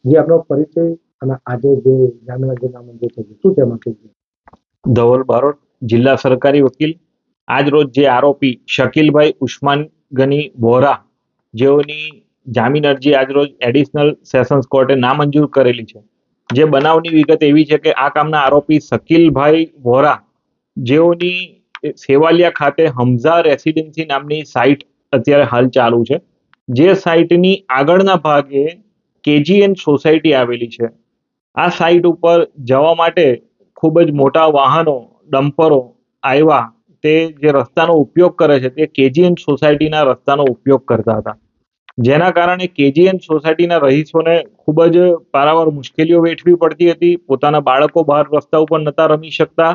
જે આપનો પરિચય અને આજે જે જામીન અરજી નામંજૂર થઈ ગઈ, શું તેમાં કહીએ? ધવલ બારોટ, જિલ્લા સરકારી વકીલ. આજ રોજ જે આરોપી શકીલભાઈ ઉસ્માન ગની વોરા, જેઓની જામીન અરજી આજરોજ એડિશનલ સેશન્સ કોર્ટે નામંજૂર કરેલી છે. જે બનાવની વિગત એવી છે કે આ કામના આરોપી શકીલભાઈ વોરા, જેઓની સેવાલિયા ખાતે હમઝા રેસિડેન્સી નામની સાઇટ અત્યારે હાલ ચાલુ છે. જે સાઇટની આગળના ભાગે કેજીએન સોસાયટી આવેલી છે. આ સાઇટ ઉપર જવા માટે ખૂબ જ મોટા વાહનો, ડમ્પરો આવ્યા. તે જે રસ્તાનો ઉપયોગ કરે છે તે કેજીએન સોસાયટીના રસ્તાનો ઉપયોગ કરતા હતા. જેના કારણે કેજીએન સોસાયટીના રહીશોને ખૂબ જ પારાવાર મુશ્કેલીઓ વેઠવી પડતી હતી. પોતાના બાળકો બહાર રસ્તા ઉપર નતા રમી શકતા.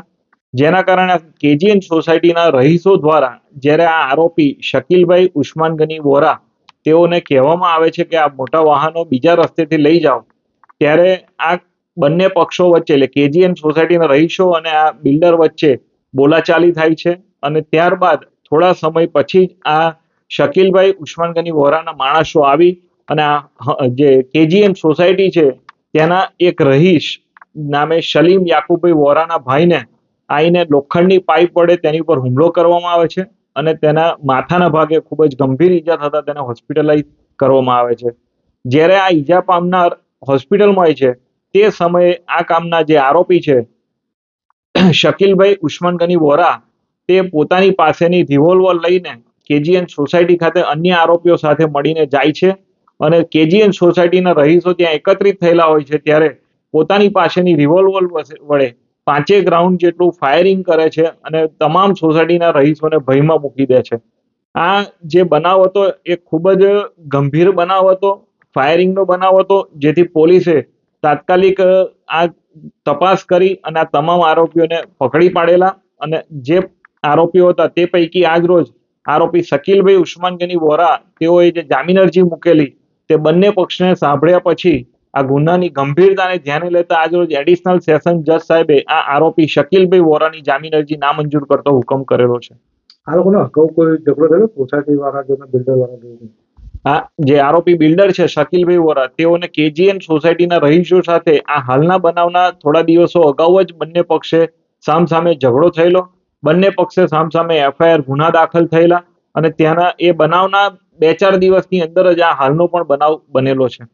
જેના કારણે કેજીએન સોસાયટીના રહીશો દ્વારા જ્યારે આ આરોપી શકીલભાઈ ઉસ્માન ગની વોરા, તેઓને કહેવામાં આવે છે કે આ મોટા વાહનો બીજા રસ્તેથી લઈ જાઓ, ત્યારે આ બંને પક્ષો વચ્ચે એટલે કેજીએન સોસાયટીના રહીશો અને આ બિલ્ડર વચ્ચે બોલાચાલી થાય છે. અને ત્યારબાદ થોડા સમય પછી આ શકીલભાઈ ઉસ્માન ગની વોરાના માણસો આવી અને આ જે કેજીએન સોસાયટી છે તેના એક રહીશ નામે સલીમ યાકુબભાઈ વોરાના ભાઈને આવીને લોખંડની પાઇપ વડે તેની પર હુમલો કરવામાં આવે છે અને તેના માથાના ભાગે ખૂબ જ ગંભીર ઈજા થતા તેને હોસ્પિટલાઇઝ કરવામાં આવે છે. જ્યારે આ ઈજા પામનાર હોસ્પિટલમાં હોય છે તે સમયે આ કામના જે આરોપી છે શકીલભાઈ ઉસ્માન ગની વોરા, તે પોતાની પાસેની રિવોલ્વર લઈને કેજીએન સોસાયટી ખાતે અન્ય આરોપીઓ સાથે મળીને જાય છે અને કેજીએન સોસાયટીના રહીશો ત્યાં એકત્રિત થયેલા હોય છે ત્યારે પોતાની પાસેની રિવોલ્વર વડે 5 રાઉન્ડ જેટલું ફાયરિંગ કરે છે અને તમામ સોસાયટીના રહીશોને ભયમાં મૂકી દે છે. આ જે બનાવ હતો એ ખૂબ જ ગંભીર બનાવ હતો, ફાયરિંગનો બનાવ હતો, જેથી પોલીસે તાત્કાલિક આ તપાસ કરી અને આ તમામ આરોપીઓને પકડી પાડેલા. અને જે આરોપીઓ હતા તે પૈકી આજ રોજ આરોપી શકીલભાઈ ઉસ્માન ગની વોરા, તેઓએ જે જામીન અરજી મૂકેલી તે બંને પક્ષને સાંભળ્યા પછી આ ગુનાની ગંભીરતાને ધ્યાને લેતા આજરોજ એડિશનલ સેશન જજ સાહેબે આ આરોપી શકીલભાઈ વોરાની જામીન અરજી નામંજૂર કરતો હુકમ કરેલો છે. આ લોકોનો અગાઉ કોઈ ઝઘડો થયો સોસાયટી વાળા જોડે, બિલ્ડર વાળા જોડે? આ જે આરોપી બિલ્ડર છે શકીલભાઈ વોરા, તેઓને કેજીએન સોસાયટીના રહીશો સાથે આ હાલના બનાવના થોડા દિવસો અગાઉ જ બંને પક્ષે સામસામે ઝઘડો થયેલો. બંને પક્ષે સામસામે એફઆઈઆર ગુના દાખલ થયેલા અને ત્યાંના એ બનાવના 2-4 દિવસની અંદર જ આ હાલનો પણ બનાવ બનેલો છે.